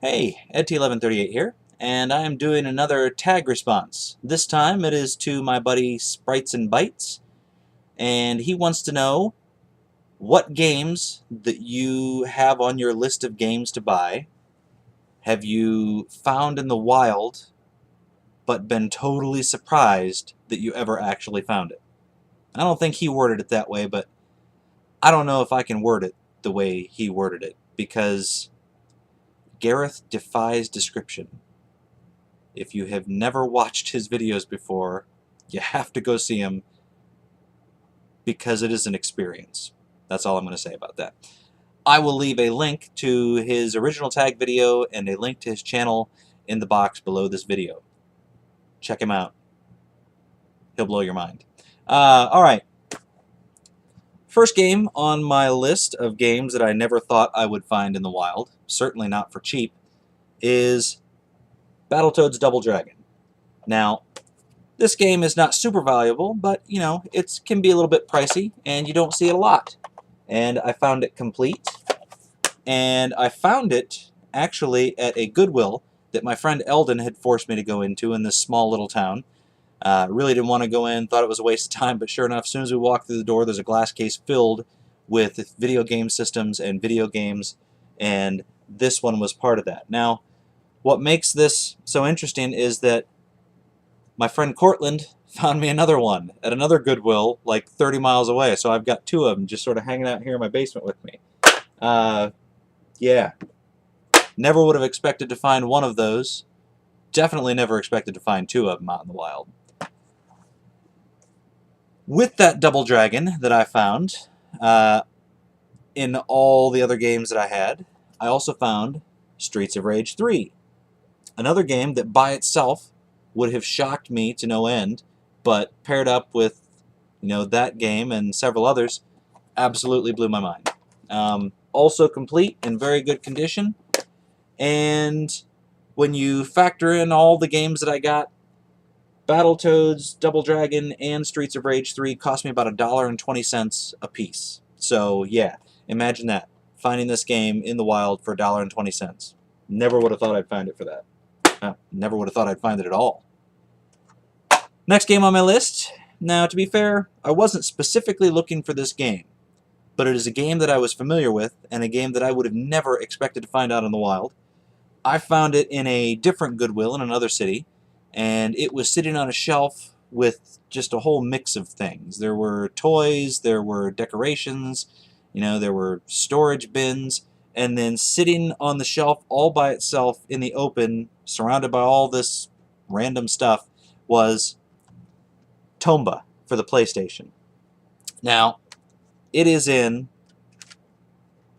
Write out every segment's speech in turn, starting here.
Hey, EdT1138 here, and I am doing another tag response. This time it is to my buddy spritesNbytes, and he wants to know what games that you have on your list of games to buy have you found in the wild but been totally surprised that you ever actually found it. I don't think he worded it that way, but I don't know if I can word it the way he worded it, because Gareth defies description. If you have never watched his videos before, you have to go see him because it is an experience. That's all I'm going to say about that. I will leave a link to his original tag video and a link to his channel in the box below this video. Check him out. He'll blow your mind. Alright. First game on my list of games that I never thought I would find in the wild, certainly not for cheap, is Battletoads Double Dragon. Now, this game is not super valuable, but, you know, it can be a little bit pricey, and you don't see it a lot. And I found it complete, and I found it actually at a Goodwill that my friend Eldon had forced me to go into in this small little town. Really didn't want to go in, thought it was a waste of time, but sure enough, as soon as we walked through the door, there's a glass case filled with video game systems and video games, and this one was part of that. Now, what makes this so interesting is that my friend Cortland found me another one at another Goodwill like 30 miles away, so I've got two of them just sort of hanging out here in my basement with me. Yeah. Never would have expected to find one of those. Definitely never expected to find two of them out in the wild. With that Double Dragon that I found, in all the other games that I had, I also found Streets of Rage 3. Another game that by itself would have shocked me to no end, but paired up with, you know, that game and several others, absolutely blew my mind. Also complete in very good condition, and when you factor in all the games that I got, Battletoads, Double Dragon, and Streets of Rage 3 cost me about $1.20 a piece. So yeah, imagine that, finding this game in the wild for $1.20. Never would have thought I'd find it for that. Never would have thought I'd find it at all. Next game on my list. Now, to be fair, I wasn't specifically looking for this game, but it is a game that I was familiar with, and a game that I would have never expected to find out in the wild. I found it in a different Goodwill in another city, and it was sitting on a shelf with just a whole mix of things. There were toys, there were decorations, you know, there were storage bins, and then sitting on the shelf all by itself in the open, surrounded by all this random stuff, was Tomba for the PlayStation. Now, it is in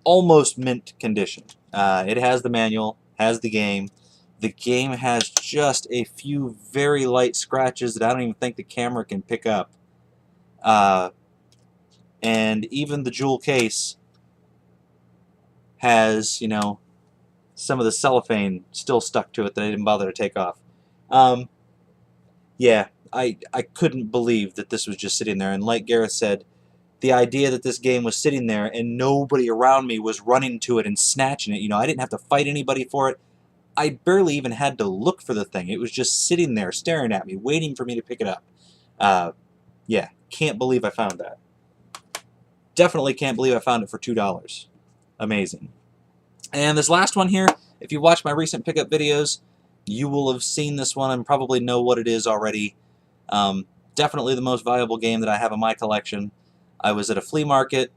almost mint condition. It has the manual, has the game. The game has just a few very light scratches that I don't even think the camera can pick up. And even the jewel case has, you know, some of the cellophane still stuck to it that I didn't bother to take off. Yeah, I couldn't believe that this was just sitting there, and like Gareth said, the idea that this game was sitting there and nobody around me was running to it and snatching it, you know, I didn't have to fight anybody for it. I barely even had to look for the thing. It was just sitting there staring at me, waiting for me to pick it up. Yeah, can't believe I found that. Definitely can't believe I found it for $2. Amazing. And this last one here, if you watch my recent pickup videos, you will have seen this one and probably know what it is already. Definitely the most valuable game that I have in my collection. I was at a flea market,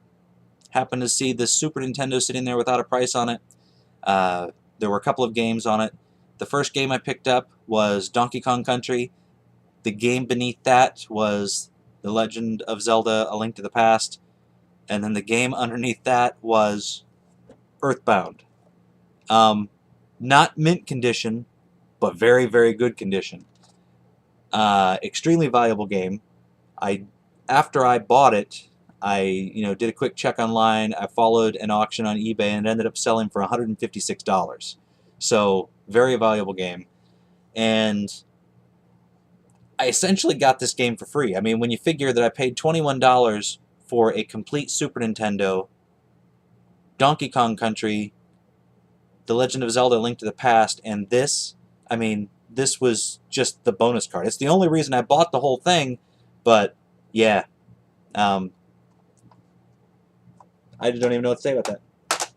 happened to see this Super Nintendo sitting there without a price on it. There were a couple of games on it. The first game I picked up was Donkey Kong Country. The game beneath that was The Legend of Zelda: A Link to the Past. And then the game underneath that was Earthbound. Not mint condition, but very, very good condition. Extremely valuable game. After I bought it, I did a quick check online. I followed an auction on eBay and it ended up selling for $156. So very valuable game. And I essentially got this game for free. I mean, when you figure that I paid $21 for a complete Super Nintendo, Donkey Kong Country, The Legend of Zelda: Link to the Past, and this, I mean, this was just the bonus card. It's the only reason I bought the whole thing, but yeah, I don't even know what to say about that.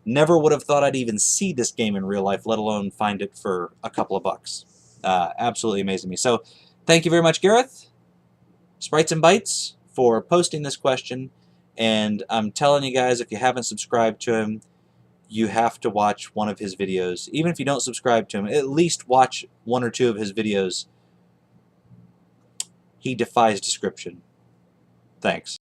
Never would have thought I'd even see this game in real life, let alone find it for a couple of bucks. Absolutely amazing me. So, thank you very much, Gareth, Sprites and Bytes, for posting this question. And I'm telling you guys, if you haven't subscribed to him, you have to watch one of his videos. Even if you don't subscribe to him, at least watch one or two of his videos. He defies description. Thanks.